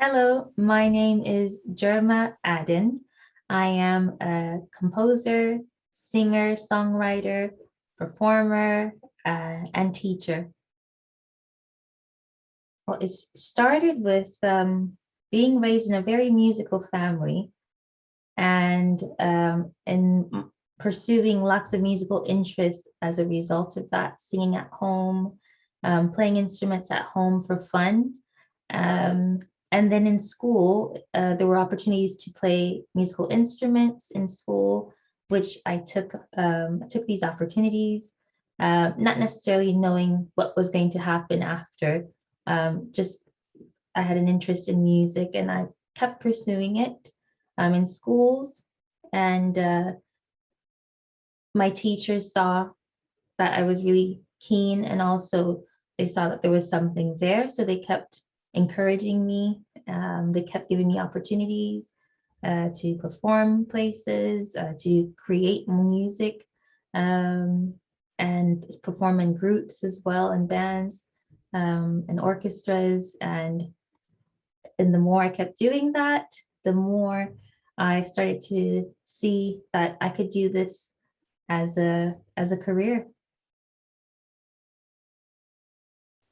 Hello, my name is Germa Adan. I am a composer, singer, songwriter, performer, and teacher. Well, it started with being raised in a very musical family and pursuing lots of musical interests as a result of that, singing at home, playing instruments at home for fun. Um, and then in school, there were opportunities to play musical instruments in school, which I took these opportunities, not necessarily knowing what was going to happen after. Just I had an interest in music and I kept pursuing it in schools. And my teachers saw that I was really keen, and also they saw that there was something there. So they kept encouraging me. They kept giving me opportunities to perform places, to create music, um, and perform in groups as well, and bands, and orchestras. And the more I kept doing that, the more I started to see that I could do this as a career.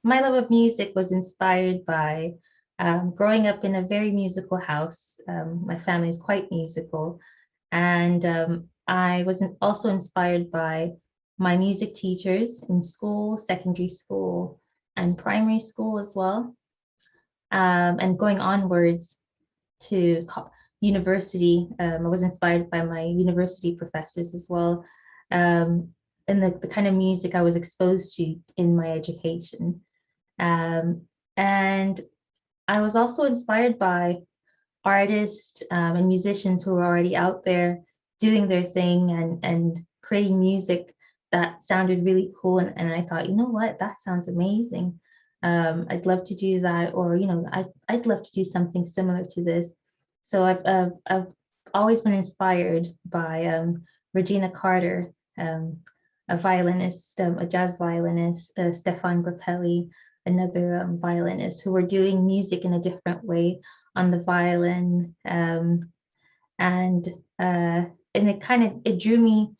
My love of music was inspired by growing up in a very musical house. My family is quite musical, and I was also inspired by my music teachers in school, secondary school, and primary school as well. And going onwards to university, I was inspired by my university professors as well, and the kind of music I was exposed to in my education. Um, and I was also inspired by artists and musicians who were already out there doing their thing and creating music that sounded really cool. And I thought, you know what, that sounds amazing. I'd love to do that, or I'd love to do something similar to this. So I've always been inspired by Regina Carter, a violinist, a jazz violinist, Stefan Grappelli, another violinist, who were doing music in a different way on the violin, and it drew me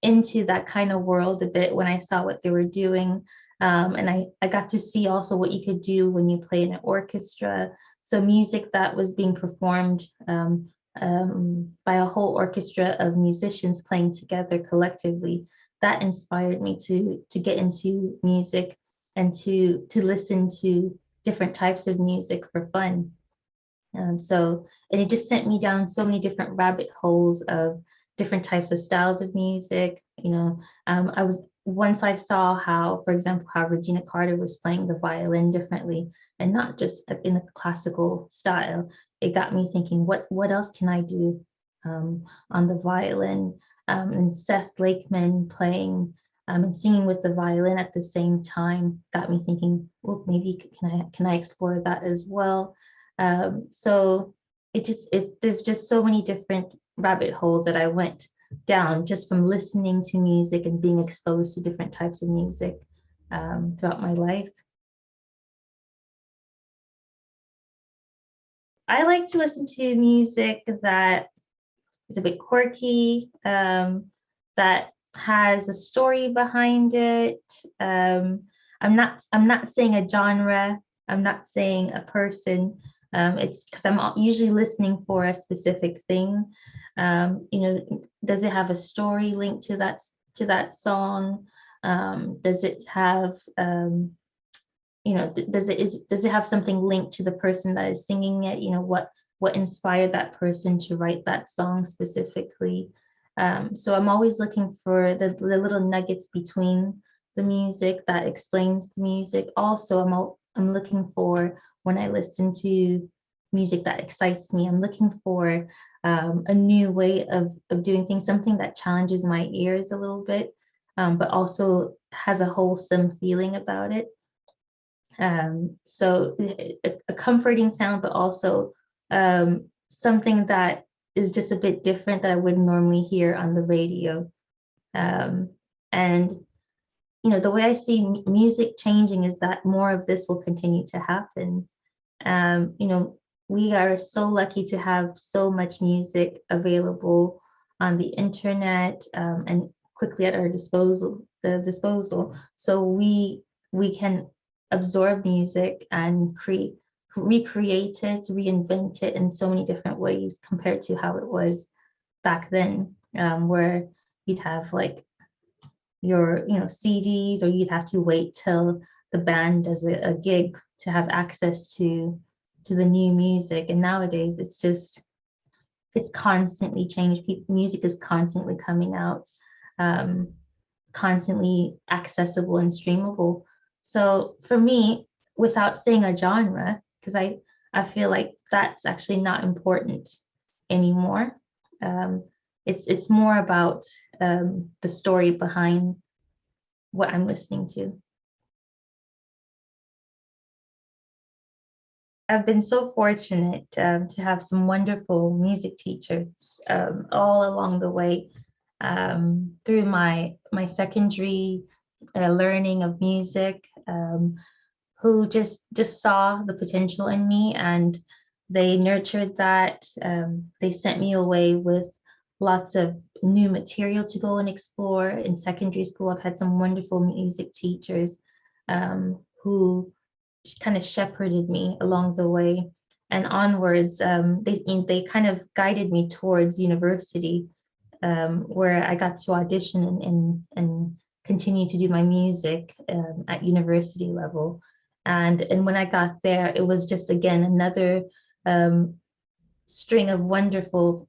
into that kind of world a bit when I saw what they were doing. And I got to see also what you could do when you play in an orchestra. So music that was being performed by a whole orchestra of musicians playing together collectively, that inspired me to get into music and to listen to different types of music for fun. And it just sent me down so many different rabbit holes of different types of styles of music. I was once I saw how, for example, how Regina Carter was playing the violin differently, and not just in a classical style. It got me thinking, what else can I do on the violin? And Seth Lakeman playing and singing with the violin at the same time got me thinking, well, maybe can I explore that as well? So there's just so many different rabbit holes that I went down just from listening to music and being exposed to different types of music throughout my life. I like to listen to music that is a bit quirky, that has a story behind it. I'm not saying a genre. I'm not saying a person. It's because I'm usually listening for a specific thing. Does it have a story linked to that song? Does it have does it have something linked to the person that is singing it? What inspired that person to write that song specifically? So I'm always looking for the little nuggets between the music that explains the music. Also, I'm looking for, when I listen to music that excites me, I'm looking for a new way of doing things, something that challenges my ears a little bit, but also has a wholesome feeling about it. So a comforting sound, but also something that is just a bit different that I wouldn't normally hear on the radio. And the way I see music changing is that more of this will continue to happen. we are so lucky to have so much music available on the internet, and quickly at our disposal. So we can absorb music and recreate it, reinvent it in so many different ways compared to how it was back then, where you'd have like your CDs, or you'd have to wait till the band does a gig to have access to the new music. And nowadays it's constantly changed. Music is constantly coming out, um, constantly accessible and streamable. So for me, without saying a genre, because I feel like that's actually not important anymore. Um, it's more about the story behind what I'm listening to. I've been so fortunate to have some wonderful music teachers all along the way, through my secondary learning of music, who just saw the potential in me, and they nurtured that. They sent me away with lots of new material to go and explore. In secondary school, I've had some wonderful music teachers who kind of shepherded me along the way and onwards. They kind of guided me towards university, where I got to audition and continue to do my music at university level. And when I got there, it was just again another um, string of wonderful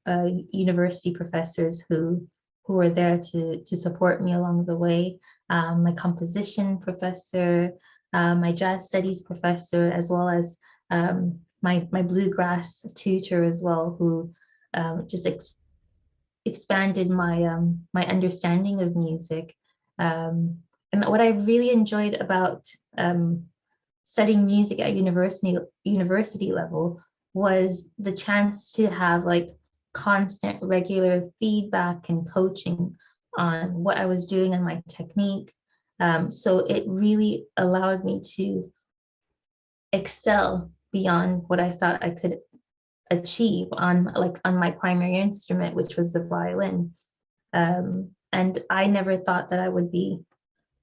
university professors who were there to support me along the way. My composition professor, my jazz studies professor, as well as my bluegrass tutor as well, who just expanded my understanding of music. And what I really enjoyed about studying music at university level was the chance to have like constant regular feedback and coaching on what I was doing and my technique. So it really allowed me to excel beyond what I thought I could achieve on my primary instrument, which was the violin. And I never thought that I would be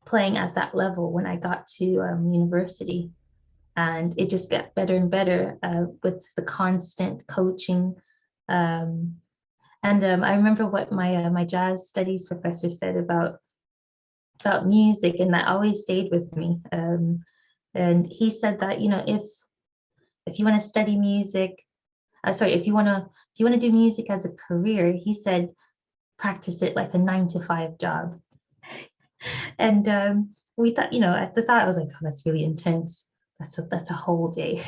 playing at that level when I got to university. And it just got better and better with the constant coaching. Um, and I remember what my jazz studies professor said about music, and that always stayed with me. And he said that if you want to study music, sorry, if you want to do music as a career, he said practice it like a 9 to 5 job. And we thought, at the thought, I was like, oh, that's really intense. That's a whole day.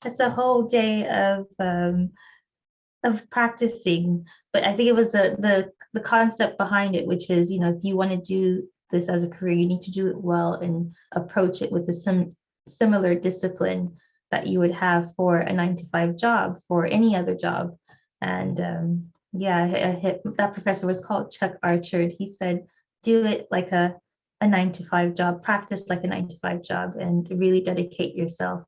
That's a whole day of practicing. But I think it was the concept behind it, which is, if you want to do this as a career, you need to do it well and approach it with the similar discipline that you would have for a 9 to 5 job, for any other job. And yeah, that professor was called Chuck Archard. He said, do it like a 9 to 5 job, practice like a 9 to 5 job, and really dedicate yourself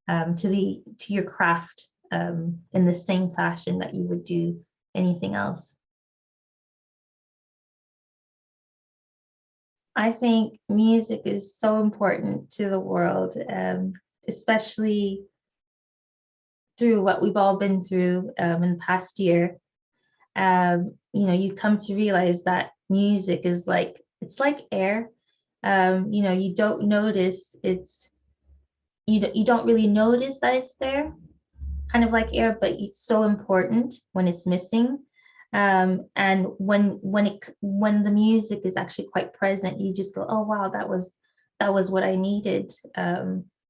to your craft in the same fashion that you would do anything else. I think music is so important to the world, especially through what we've all been through in the past year. You come to realize that music is it's like air. You don't notice you don't really notice that it's there, kind of like air, but it's so important when it's missing. And when the music is actually quite present, you just go, oh wow, that was what I needed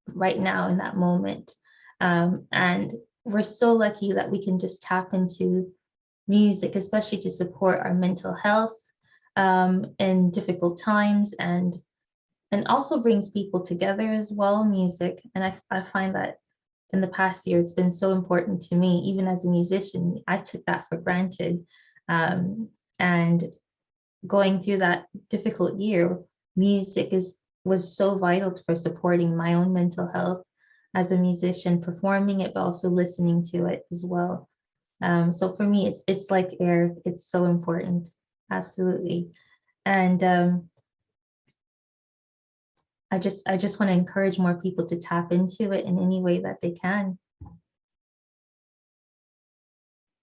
right now in that moment. And we're so lucky that we can just tap into music, especially to support our mental health in difficult times, and also brings people together as well, music. And I find that in the past year, it's been so important to me, even as a musician. I took that for granted. And going through that difficult year, music was so vital for supporting my own mental health, as a musician, performing it, but also listening to it as well. So for me, it's like air. It's so important, absolutely. And I just want to encourage more people to tap into it in any way that they can.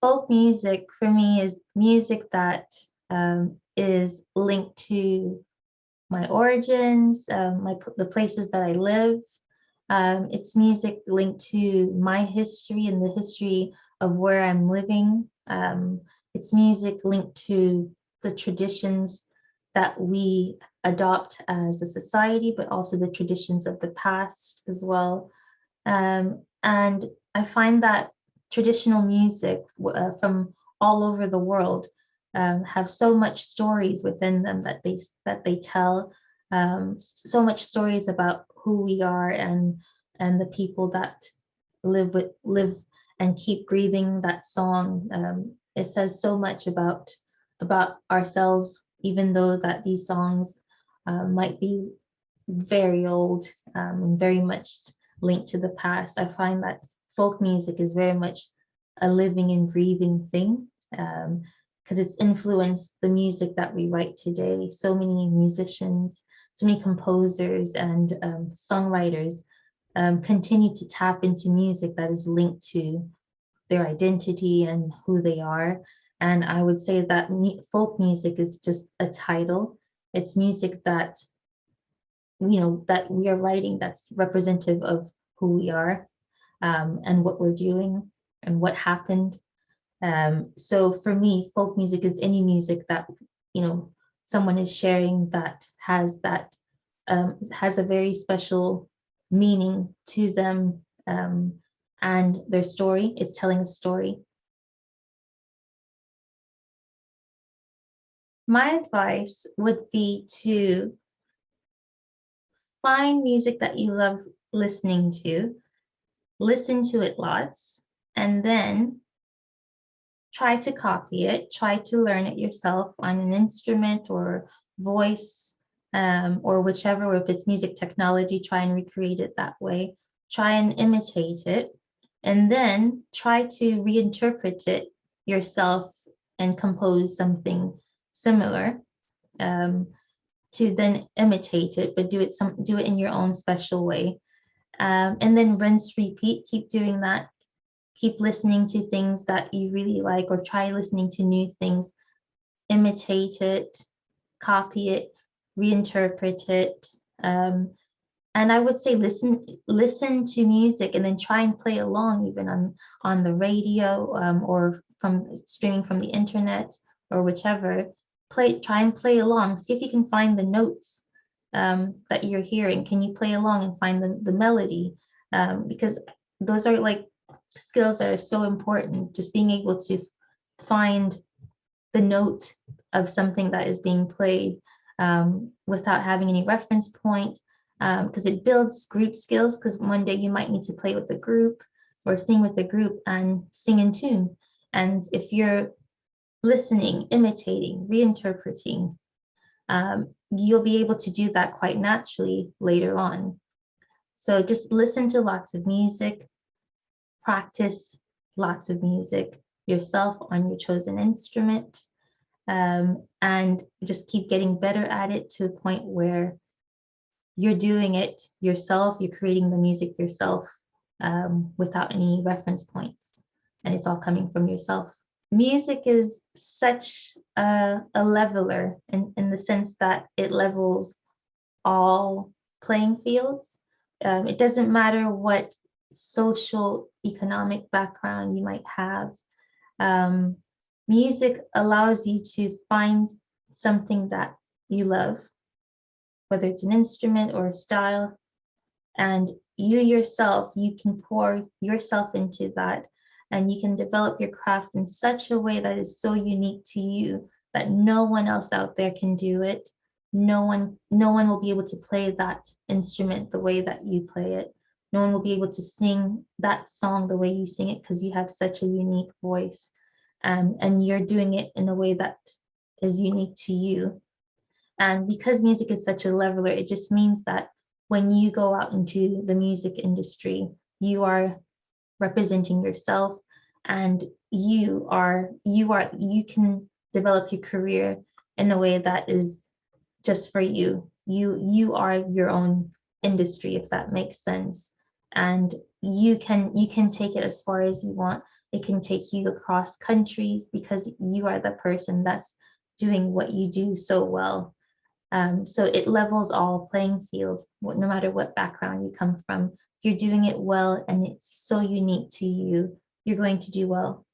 Folk music for me is music that is linked to my origins, the places that I live. It's music linked to my history and the history of where I'm living. It's music linked to the traditions that we adopt as a society, but also the traditions of the past as well. And I find that traditional music from all over the world have so much stories within them that they tell, so much stories about who we are and the people that live and keep breathing that song. It says so much about ourselves, even though that these songs might be very old and very much linked to the past. I find that folk music is very much a living and breathing thing, because it's influenced the music that we write today. So many musicians, so many composers and songwriters continue to tap into music that is linked to their identity and who they are. And I would say that folk music is just a title. It's music that that we are writing that's representative of who we are, and what we're doing and what happened. So for me, folk music is any music that someone is sharing that has a very special meaning to them, and their story. It's telling a story. My advice would be to find music that you love listening to, listen to it lots, and then try to copy it, try to learn it yourself on an instrument or voice, or whichever, or if it's music technology, try and recreate it that way. Try and imitate it, and then try to reinterpret it yourself and compose something similar, to then imitate it, but do it in your own special way. And then rinse, repeat, keep doing that. Keep listening to things that you really like, or try listening to new things, imitate it, copy it, reinterpret it. And I would say listen to music and then try and play along, even on the radio, or from streaming from the internet or whichever. Try and play along. See if you can find the notes that you're hearing. Can you play along and find the melody? Because those are like skills that are so important. Just being able to find the note of something that is being played, without having any reference point, because it builds group skills. Because one day you might need to play with the group or sing with the group and sing in tune. And if you're listening, imitating, reinterpreting, you'll be able to do that quite naturally later on. So just listen to lots of music, practice lots of music yourself on your chosen instrument, and just keep getting better at it to a point where you're doing it yourself, you're creating the music yourself, without any reference points, and it's all coming from yourself. Music is such a leveler in the sense that it levels all playing fields. It doesn't matter what social economic background you might have. Music allows you to find something that you love, whether it's an instrument or a style, and you can pour yourself into that, and you can develop your craft in such a way that is so unique to you that no one else out there can do it. No one will be able to play that instrument the way that you play it. No one will be able to sing that song the way you sing it, because you have such a unique voice, and you're doing it in a way that is unique to you. And because music is such a leveler, it just means that when you go out into the music industry, you are representing yourself, and you can develop your career in a way that is just for you. You are your own industry, if that makes sense. And you can take it as far as you want. It can take you across countries because you are the person that's doing what you do so well. So it levels all playing field, no matter what background you come from. You're doing it well and it's so unique to you. You're going to do well.